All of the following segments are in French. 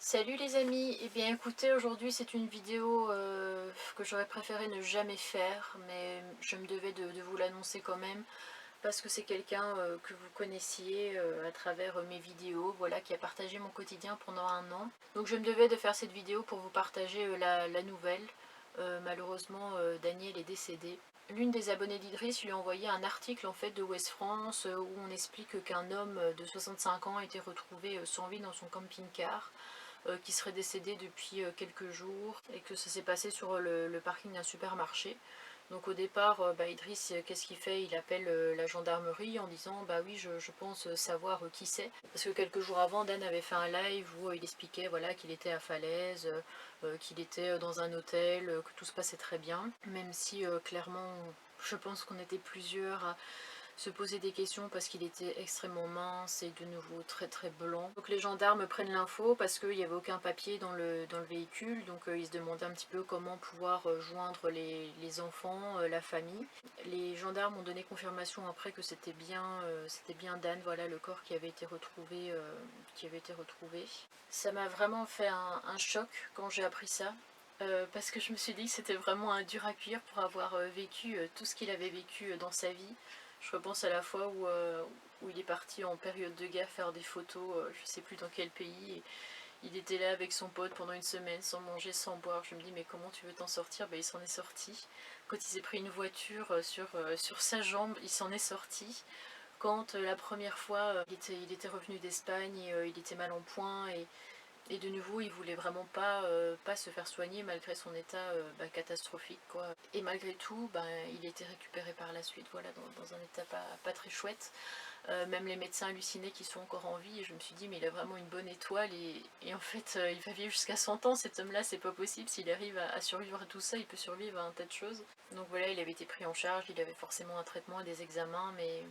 Salut les amis, et bien écoutez, aujourd'hui c'est une vidéo que j'aurais préféré ne jamais faire, mais je me devais de vous l'annoncer quand même, parce que c'est quelqu'un que vous connaissiez à travers mes vidéos, voilà, qui a partagé mon quotidien pendant un an. Donc je me devais de faire cette vidéo pour vous partager la nouvelle. Malheureusement, Daniel est décédé. L'une des abonnées d'Idriss lui a envoyé un article en fait de Ouest France où on explique qu'un homme de 65 ans a été retrouvé sans vie dans son camping-car, qui serait décédé depuis quelques jours et que ça s'est passé sur le parking d'un supermarché. Donc au départ, Idriss, qu'est-ce qu'il fait? Il appelle la gendarmerie en disant bah oui, je pense savoir qui c'est. Parce que quelques jours avant, Dan avait fait un live où il expliquait voilà, qu'il était à Falaise, qu'il était dans un hôtel, que tout se passait très bien. Même si clairement, je pense qu'on était plusieurs à se poser des questions parce qu'il était extrêmement mince et de nouveau très très blanc. Donc les gendarmes prennent l'info parce qu'il n'y avait aucun papier dans le véhicule, donc ils se demandaient un petit peu comment pouvoir joindre les enfants, la famille. Les gendarmes ont donné confirmation après que c'était bien Dan, voilà le corps qui avait été retrouvé. Ça m'a vraiment fait un choc quand j'ai appris ça. Parce que je me suis dit que c'était vraiment un dur à cuire pour avoir vécu tout ce qu'il avait vécu dans sa vie. Je repense à la fois où il est parti en période de guerre faire des photos, je sais plus dans quel pays, et il était là avec son pote pendant une semaine, sans manger, sans boire. Je me dis mais comment tu veux t'en sortir? Il s'en est sorti. Quand il s'est pris une voiture sur sa jambe, il s'en est sorti. Quand la première fois il était revenu d'Espagne et il était mal en point, et de nouveau, il voulait vraiment pas se faire soigner malgré son état catastrophique, quoi. Et malgré tout, il a été récupéré par la suite, voilà, dans un état pas très chouette. Même les médecins hallucinaient qu'ils sont encore en vie, et je me suis dit, mais il a vraiment une bonne étoile, et en fait, il va vivre jusqu'à 100 ans, cet homme-là, c'est pas possible. S'il arrive à survivre à tout ça, il peut survivre à un tas de choses. Donc voilà, il avait été pris en charge, il avait forcément un traitement et des examens, mais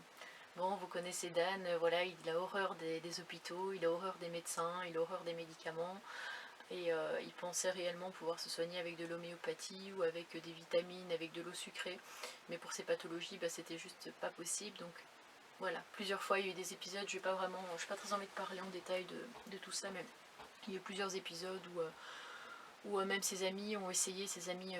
bon, vous connaissez Dan, voilà, il a horreur des hôpitaux, il a horreur des médecins, il a horreur des médicaments, et il pensait réellement pouvoir se soigner avec de l'homéopathie ou avec des vitamines, avec de l'eau sucrée, mais pour ces pathologies, c'était juste pas possible. Donc voilà, plusieurs fois il y a eu des épisodes, je n'ai pas très envie de parler en détail de tout ça, mais il y a eu plusieurs épisodes où même ses amis ont essayé, ses amis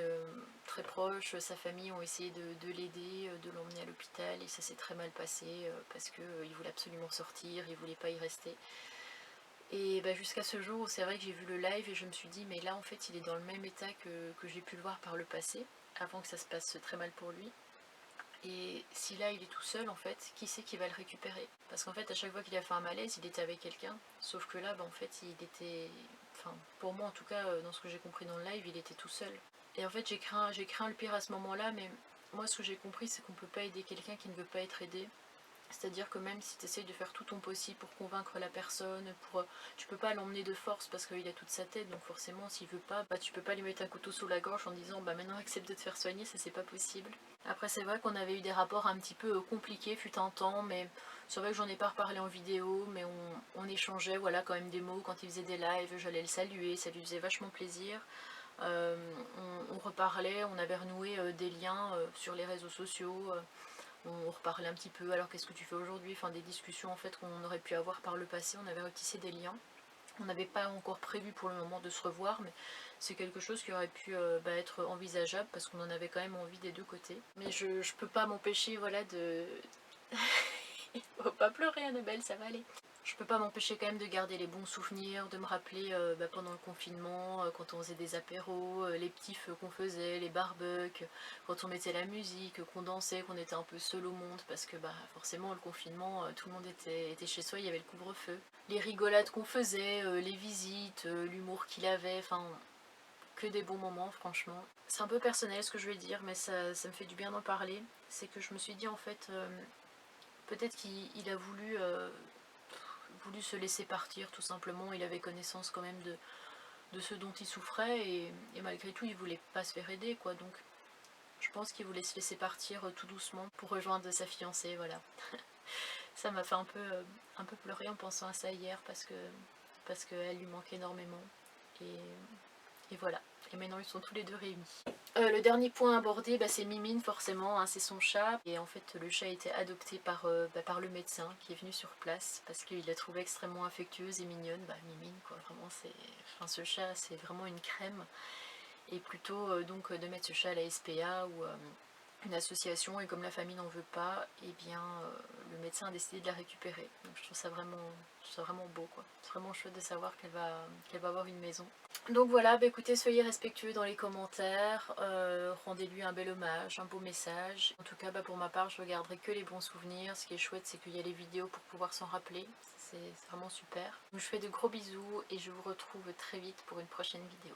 très proches, sa famille ont essayé de l'aider, de l'emmener à l'hôpital, et ça s'est très mal passé parce qu'il voulait absolument sortir, il voulait pas y rester. Et jusqu'à ce jour où c'est vrai que j'ai vu le live et je me suis dit mais là en fait il est dans le même état que j'ai pu le voir par le passé, avant que ça se passe très mal pour lui. Et si là il est tout seul en fait, qui c'est qui va le récupérer? Parce qu'en fait à chaque fois qu'il a fait un malaise, il était avec quelqu'un, sauf que là en fait il était, enfin pour moi en tout cas dans ce que j'ai compris dans le live, il était tout seul. Et en fait j'ai craint le pire à ce moment-là, mais moi ce que j'ai compris c'est qu'on peut pas aider quelqu'un qui ne veut pas être aidé. C'est-à-dire que même si tu essayes de faire tout ton possible pour convaincre la personne, tu peux pas l'emmener de force parce qu'il a toute sa tête, donc forcément s'il veut pas, tu peux pas lui mettre un couteau sous la gorge en disant maintenant accepte de te faire soigner, ça c'est pas possible. Après c'est vrai qu'on avait eu des rapports un petit peu compliqués fut un temps, mais c'est vrai que j'en ai pas reparlé en vidéo, mais on échangeait voilà quand même des mots quand il faisait des lives, j'allais le saluer, ça lui faisait vachement plaisir. Euh, on reparlait, on avait renoué des liens sur les réseaux sociaux. On reparlait un petit peu, alors qu'est-ce que tu fais aujourd'hui, enfin des discussions en fait qu'on aurait pu avoir par le passé, on avait retissé des liens. On n'avait pas encore prévu pour le moment de se revoir, mais c'est quelque chose qui aurait pu être envisageable parce qu'on en avait quand même envie des deux côtés. Mais je peux pas m'empêcher voilà de... Faut pas pleurer Annabelle, ça va aller. Je peux pas m'empêcher quand même de garder les bons souvenirs, de me rappeler pendant le confinement, quand on faisait des apéros, les petits feux qu'on faisait, les barbecues, quand on mettait la musique, qu'on dansait, qu'on était un peu seul au monde, parce que forcément le confinement, tout le monde était chez soi, il y avait le couvre-feu. Les rigolades qu'on faisait, les visites, l'humour qu'il avait, enfin que des bons moments franchement. C'est un peu personnel ce que je vais dire, mais ça me fait du bien d'en parler. C'est que je me suis dit en fait, peut-être qu'il a voulu se laisser partir tout simplement, il avait connaissance quand même de ce dont il souffrait, et malgré tout il voulait pas se faire aider quoi, donc je pense qu'il voulait se laisser partir tout doucement pour rejoindre sa fiancée, voilà. Ça m'a fait un peu pleurer en pensant à ça hier parce qu'elle lui manque énormément, et, et voilà. Et maintenant ils sont tous les deux réunis. Le dernier point abordé, c'est Mimine forcément, hein, c'est son chat. Et en fait le chat a été adopté par le médecin qui est venu sur place parce qu'il l'a trouvée extrêmement affectueuse et mignonne. Mimine quoi, vraiment enfin ce chat c'est vraiment une crème, et plutôt donc de mettre ce chat à la SPA ou une association, et comme la famille n'en veut pas, et bien le médecin a décidé de la récupérer. Donc je trouve ça vraiment beau quoi. C'est vraiment chouette de savoir qu'elle va avoir une maison. Donc voilà, bah écoutez, soyez respectueux dans les commentaires, rendez-lui un bel hommage, un beau message. En tout cas, bah pour ma part, je ne garderai que les bons souvenirs. Ce qui est chouette, c'est qu'il y a les vidéos pour pouvoir s'en rappeler. C'est vraiment super. Donc, je fais de gros bisous et je vous retrouve très vite pour une prochaine vidéo.